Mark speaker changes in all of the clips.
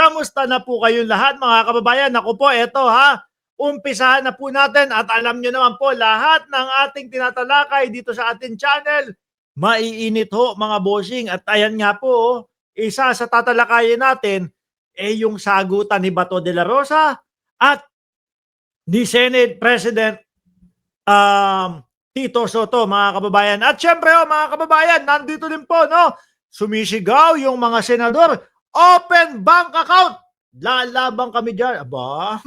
Speaker 1: Kamusta na po kayong lahat mga kababayan? Ako po, eto ha, umpisahan na po natin at alam nyo naman po, lahat ng ating tinatalakay dito sa ating channel, maiinit ho mga bossing. At ayan nga po, isa sa tatalakayin natin, yung sagutan ni Bato de la Rosa at ni Senate President Tito Soto mga kababayan. At syempre mga kababayan, nandito din po, no, sumisigaw yung mga senador, open bank account. Lalabang kami dyan. Aba,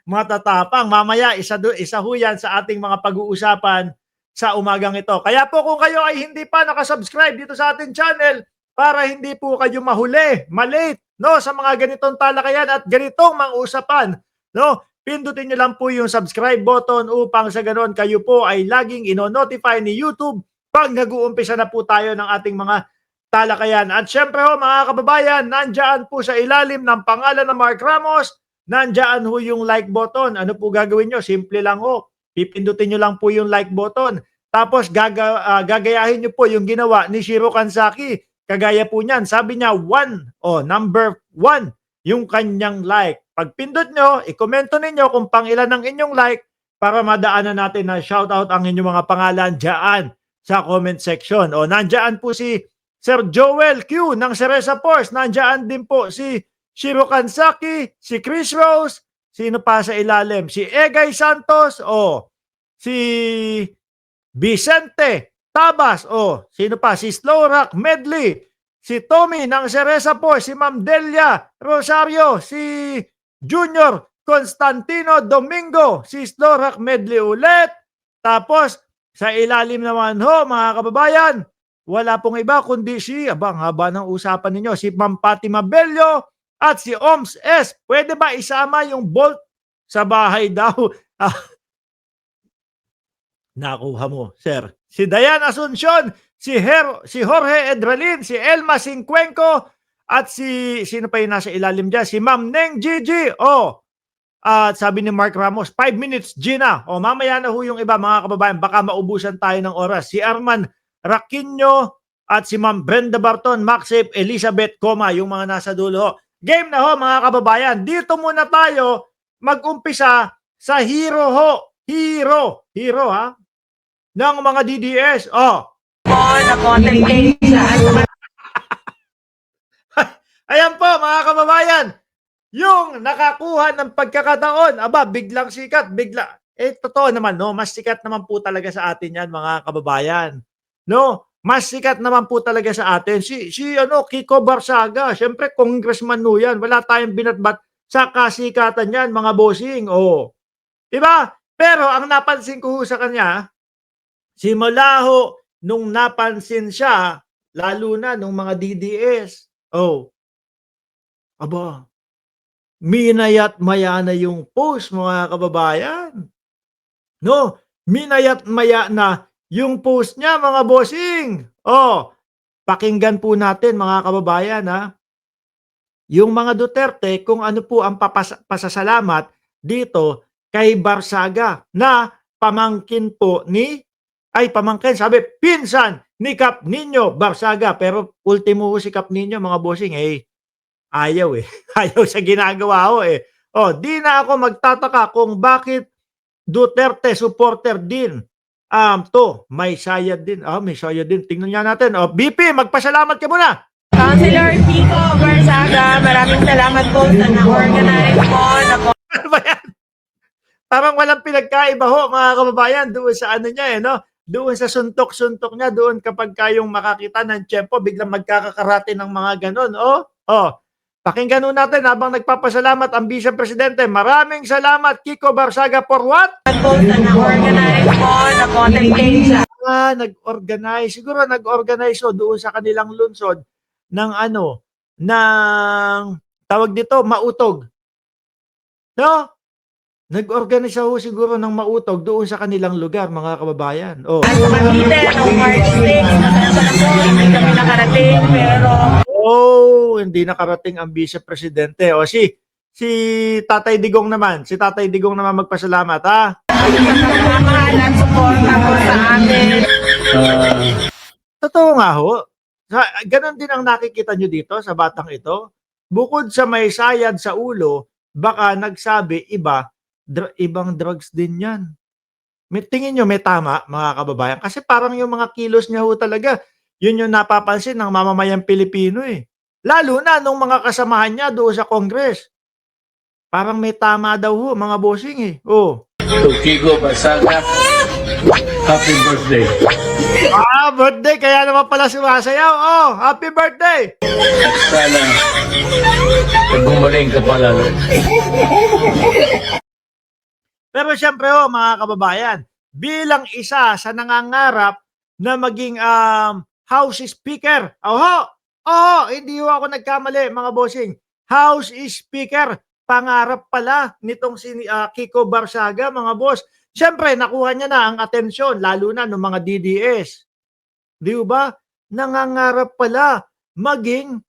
Speaker 1: matatapang. Mamaya, isa ho yan sa ating mga pag-uusapan sa umagang ito. Kaya po kung kayo ay hindi pa nakasubscribe dito sa ating channel, para hindi po kayo mahuli, malate, no, sa mga ganitong talakayan at ganitong mga usapan, no, pindutin nyo lang po yung subscribe button upang sa ganon kayo po ay laging ino-notify ni YouTube pag nag-uumpisa na po tayo ng ating mga talakayan. At syempre ho mga kababayan, nandyan po sa ilalim ng pangalan ng Mark Ramos, nandyan ho yung like button. Ano po gagawin nyo? Simple lang ho. Pipindutin nyo lang po yung like button. Tapos gagayahin nyo po yung ginawa ni Shiro Kansaki. Kagaya po niyan. Sabi niya, number 1, yung kanyang like. Pag pindot nyo, i-komento ninyo kung pangilan ng inyong like para madaanan natin na shoutout ang inyong mga pangalan dyan sa comment section. O, nandyan po si Sir Joel Q ng Cereza Force. Nandiyan din po si Shiro Kansaki, si Chris Rose, sino pa sa ilalim? Si Egay Santos, si Vicente Tabas, sino pa? Si Slow Rock Medley, si Tommy ng Cereza Force, si Ma'am Delia Rosario, si Junior Constantino Domingo, si Slow Rock Medley ulit. Tapos, sa ilalim naman ho, mga kababayan, wala pong iba kundi si, abang haba ng usapan ninyo, si Ma'am Fatima Bello at si Oms S. Pwede ba isama yung Bolt sa bahay daw? Nakuha mo, sir. Si Dayan Asuncion, si Jorge Edralin, si Elma Singcuenco, at sino pa yung nasa ilalim dyan? Si Ma'am Neng Gigi. At sabi ni Mark Ramos, 5 minutes, Gina. Mamaya na ho yung iba, mga kababayan. Baka maubusan tayo ng oras. Si Arman Raquinho at si Ma'am Brenda Barton, Maxip, Elizabeth, yung mga nasa dulo. Game na ho, mga kababayan. Dito muna tayo mag-umpisa sa hero ho. Hero ha? Ng mga DDS. Ayan po, mga kababayan. Yung nakakuha ng pagkakataon, biglang sikat, totoo naman, no? Mas sikat naman po talaga sa atin yan, mga kababayan. No? Mas sikat naman po talaga sa atin. Si Kiko Barsaga, syempre congressman no yan. Wala tayong binatbat sa kasikatan yan, mga bossing. Diba? Pero ang napansin ko sa kanya, simula ho nung napansin siya, lalo na nung mga DDS, minayat maya na yung post, mga kababayan. No? Minayat maya na yung post niya, mga bossing. Pakinggan po natin, mga kababayan, ha? Yung mga Duterte, kung ano po ang pasasalamat dito kay Barsaga na pamangkin po sabi, pinsan ni Kap Nino Barsaga. Pero ultimo si Kap Nino, mga bossing, ayaw ayaw sa ginagawa di na ako magtataka kung bakit Duterte supporter din may sayad din. May sayad din. Tingnan niya natin. BP, magpasalamat ka muna.
Speaker 2: Councilor Kiko Barsaga, maraming salamat po sa na-organize po.
Speaker 1: Ano ba yan? Parang walang pinagkaiba ho, mga kababayan, doon sa ano niya no? Doon sa suntok-suntok niya, doon kapag kayong makakita ng tiyempo, biglang magkakakarate ng mga ganon. Pakinggan natin habang nagpapasalamat ang Vice Presidente. Maraming salamat, Kiko Barsaga, for what?
Speaker 2: Nag-organize po na content page.
Speaker 1: Nag-organize. Siguro nag-organize doon sa kanilang lungsod ng ng tawag dito, mautog. No? Nag-organize siguro ng mautog doon sa kanilang lugar, mga kababayan.
Speaker 2: At sa Cavite, noong March 6, hindi kami nakarating, pero
Speaker 1: hindi nakarating ang Vice Presidente. Si Tatay Digong naman. Si Tatay Digong naman magpasalamat, ha?
Speaker 2: mahal at support ako sa amin.
Speaker 1: Totoo nga ho. Ganon din ang nakikita nyo dito sa batang ito. bukod sa may sayad sa ulo, baka nagsabi ibang drugs din yan. Tingin nyo may tama, mga kababayan? Kasi parang yung mga kilos niya ho talaga, yun yung napapansin ng mamamayang Pilipino eh. Lalo na nung mga kasamahan niya doon sa Congress. Parang may tama daw ho, mga bossing eh. Oh.
Speaker 3: To Kiko Basaga, happy birthday.
Speaker 1: Birthday, kaya naman pala sumasayaw. Oh, happy birthday!
Speaker 3: At sana, gumaling ka pa lalo.
Speaker 1: Pero siyempre mga kababayan, bilang isa sa nangangarap na maging House Speaker, hindi ho ako nagkamali mga bossing. House Speaker, pangarap pala nitong si Kiko Barsaga mga boss. Siyempre, nakuha niya na ang atensyon, lalo na ng mga DDS. Di ba? Nangangarap pala maging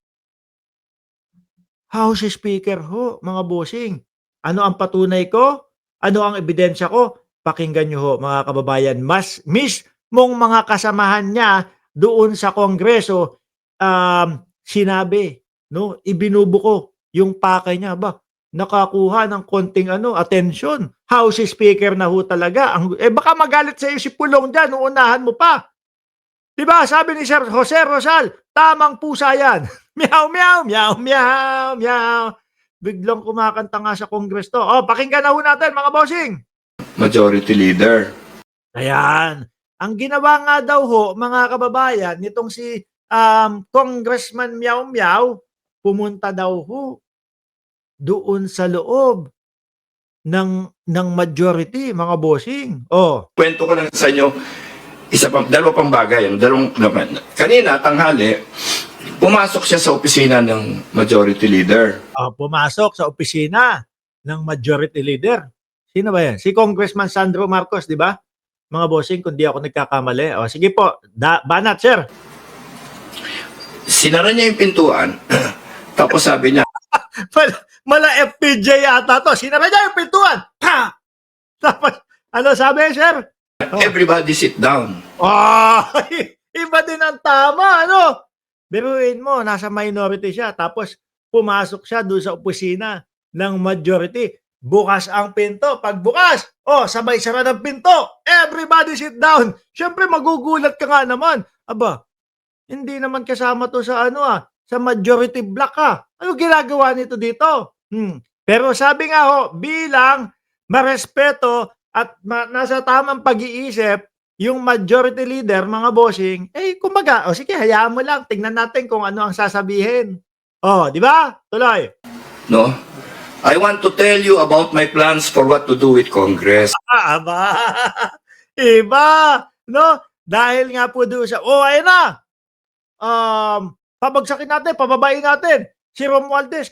Speaker 1: House Speaker ho, mga bossing. Ano ang patunay ko? Ano ang ebidensya ko? Pakinggan nyo ho, mga kababayan. Mismong mga kasamahan niya doon sa Kongreso, sinabi, no, ibinubuko yung pakay niya. Nakakuha ng konting attention. House Speaker na ho talaga. Baka magalit sa iyo si Pulong dyan, uunahan mo pa. Diba, sabi ni Sir Jose Rosal, tamang pusa yan. Meow, meow, meow, meow, meow. Biglang kumakanta nga sa Congress to. Pakinggan na ho natin, mga bossing.
Speaker 4: Majority Leader.
Speaker 1: Ayan. Ang ginawa nga daw ho, mga kababayan, nitong si Congressman Meow Meow, pumunta daw ho doon sa loob ng majority, mga bossing.
Speaker 4: Kwento ko lang sa inyo, dalawa pang bagay. Kanina, tanghali, pumasok siya sa opisina ng Majority Leader.
Speaker 1: Pumasok sa opisina ng Majority Leader. Sino ba yan? Si Congressman Sandro Marcos, di ba? Mga bossing, kung di ako nagkakamali. Sige po, banat, sir.
Speaker 4: Sinara niya yung pintuan, tapos sabi niya,
Speaker 1: Mala FPJ yata to. Sinara niya yung pintuan. Pa! Tapos, ano sabi, sir?
Speaker 4: everybody sit down.
Speaker 1: Iba din ang tama, ano? Biruin mo, nasa minority siya. Tapos, pumasok siya doon sa opisina ng majority. Bukas ang pinto. Pagbukas, sabay sara ng pinto. Everybody sit down. Siyempre, magugulat ka nga naman. Hindi naman kasama to sa sa majority block Ano ginagawa nito dito? Pero sabi nga bilang marespeto at nasa tamang pag-iisip, yung majority leader, mga bossing, kumbaga, sige, hayaan mo lang. Tingnan natin kung ano ang sasabihin. Di ba? Tuloy.
Speaker 4: No? I want to tell you about my plans for what to do with Congress.
Speaker 1: Iba. No? Dahil nga po doon sa, ayun na. Pabagsakin natin, pababain natin. Si Romualdez,